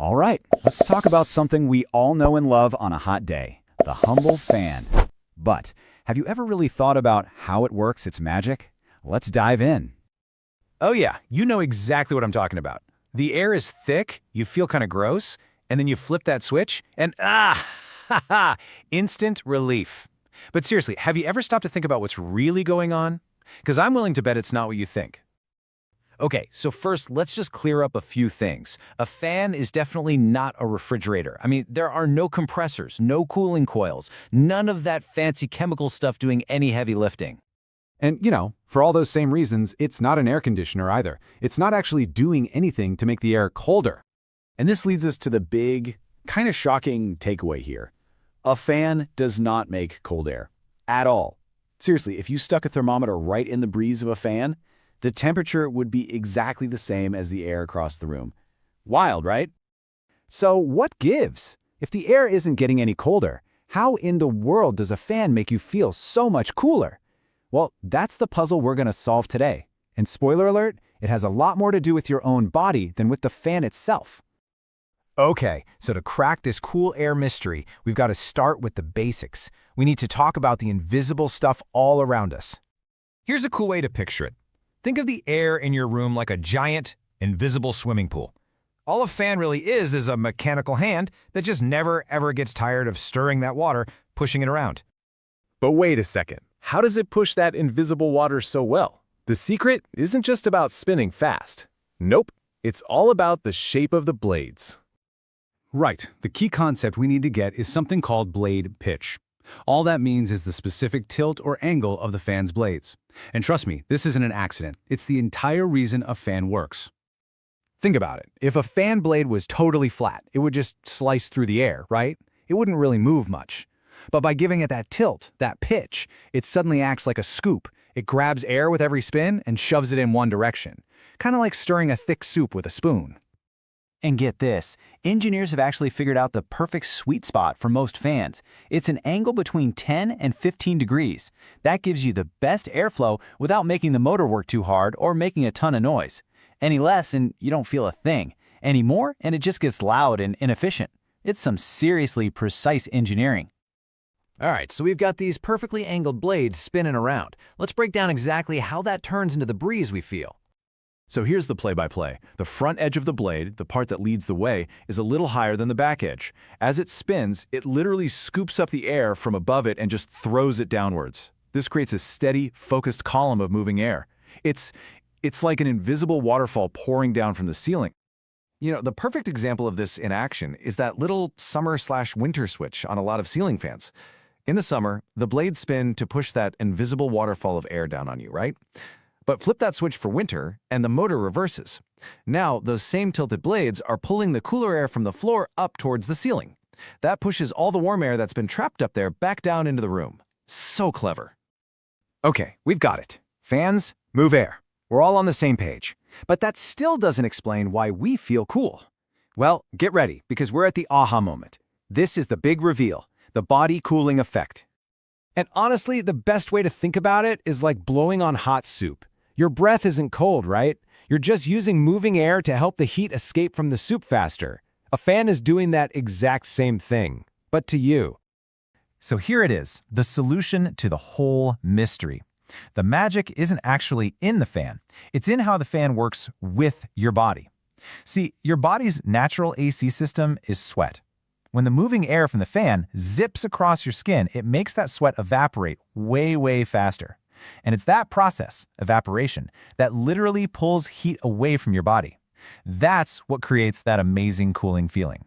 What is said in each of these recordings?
All right, let's talk about something we all know and love on a hot day, the humble fan. But have you ever really thought about how it works, its magic? Let's dive in. Oh yeah, you know exactly what I'm talking about. The air is thick, you feel kind of gross, and then you flip that switch, and haha, instant relief. But seriously, have you ever stopped to think about what's really going on? Because I'm willing to bet it's not what you think. Okay, so first, let's just clear up a few things. A fan is definitely not a refrigerator. I mean, there are no compressors, no cooling coils, none of that fancy chemical stuff doing any heavy lifting. And, for all those same reasons, it's not an air conditioner either. It's not actually doing anything to make the air colder. And this leads us to the big, kind of shocking takeaway here. A fan does not make cold air. At all. Seriously, if you stuck a thermometer right in the breeze of a fan, the temperature would be exactly the same as the air across the room. Wild, right? So what gives? If the air isn't getting any colder, how in the world does a fan make you feel so much cooler? Well, that's the puzzle we're going to solve today. And spoiler alert, it has a lot more to do with your own body than with the fan itself. Okay, so to crack this cool air mystery, we've got to start with the basics. We need to talk about the invisible stuff all around us. Here's a cool way to picture it. Think of the air in your room like a giant, invisible swimming pool. All a fan really is a mechanical hand that just never ever gets tired of stirring that water, pushing it around. But wait a second. How does it push that invisible water so well? The secret isn't just about spinning fast. Nope, it's all about the shape of the blades. Right. The key concept we need to get is something called blade pitch. All that means is the specific tilt or angle of the fan's blades. And trust me, this isn't an accident. It's the entire reason a fan works. Think about it. If a fan blade was totally flat, it would just slice through the air, right? It wouldn't really move much. But by giving it that tilt, that pitch, it suddenly acts like a scoop. It grabs air with every spin and shoves it in one direction. Kind of like stirring a thick soup with a spoon. And get this, engineers have actually figured out the perfect sweet spot for most fans. It's an angle between 10 and 15 degrees. That gives you the best airflow without making the motor work too hard or making a ton of noise. Any less and you don't feel a thing. Any more and it just gets loud and inefficient. It's some seriously precise engineering. All right, so we've got these perfectly angled blades spinning around. Let's break down exactly how that turns into the breeze we feel. So here's the play-by-play. The front edge of the blade, the part that leads the way, is a little higher than the back edge. As it spins, it literally scoops up the air from above it and just throws it downwards. This creates a steady, focused column of moving air. It's like an invisible waterfall pouring down from the ceiling. The perfect example of this in action is that little summer/winter switch on a lot of ceiling fans. In the summer, the blades spin to push that invisible waterfall of air down on you, right? But flip that switch for winter, and the motor reverses. Now, those same tilted blades are pulling the cooler air from the floor up towards the ceiling. That pushes all the warm air that's been trapped up there back down into the room. So clever. Okay, we've got it. Fans, move air. We're all on the same page. But that still doesn't explain why we feel cool. Well, get ready, because we're at the aha moment. This is the big reveal, the body cooling effect. And honestly, the best way to think about it is like blowing on hot soup. Your breath isn't cold, right? You're just using moving air to help the heat escape from the soup faster. A fan is doing that exact same thing, but to you. So here it is, the solution to the whole mystery. The magic isn't actually in the fan. It's in how the fan works with your body. See, your body's natural AC system is sweat. When the moving air from the fan zips across your skin, it makes that sweat evaporate way, way faster. And it's that process, evaporation, that literally pulls heat away from your body. That's what creates that amazing cooling feeling.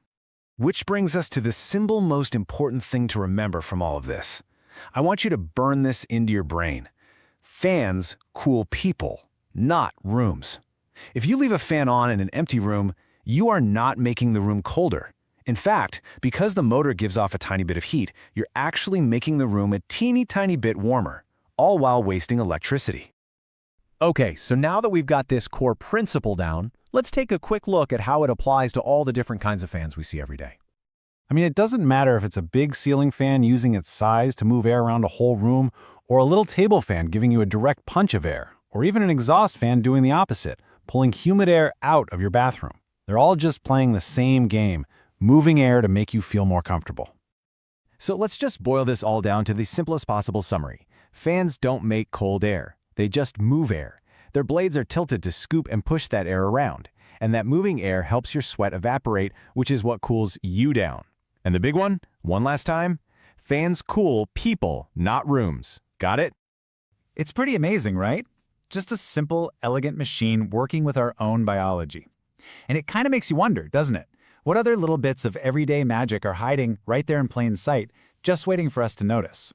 Which brings us to the single most important thing to remember from all of this. I want you to burn this into your brain. Fans cool people, not rooms. If you leave a fan on in an empty room, you are not making the room colder. In fact, because the motor gives off a tiny bit of heat, you're actually making the room a teeny tiny bit warmer, all while wasting electricity. Okay, so now that we've got this core principle down, let's take a quick look at how it applies to all the different kinds of fans we see every day. I mean, it doesn't matter if it's a big ceiling fan using its size to move air around a whole room, or a little table fan giving you a direct punch of air, or even an exhaust fan doing the opposite, pulling humid air out of your bathroom. They're all just playing the same game, moving air to make you feel more comfortable. So let's just boil this all down to the simplest possible summary. Fans don't make cold air. They just move air. Their blades are tilted to scoop and push that air around. And that moving air helps your sweat evaporate, which is what cools you down. And the big one last time, fans cool people, not rooms. Got it? It's pretty amazing, right? Just a simple, elegant machine working with our own biology. And it kind of makes you wonder, doesn't it? What other little bits of everyday magic are hiding right there in plain sight, just waiting for us to notice?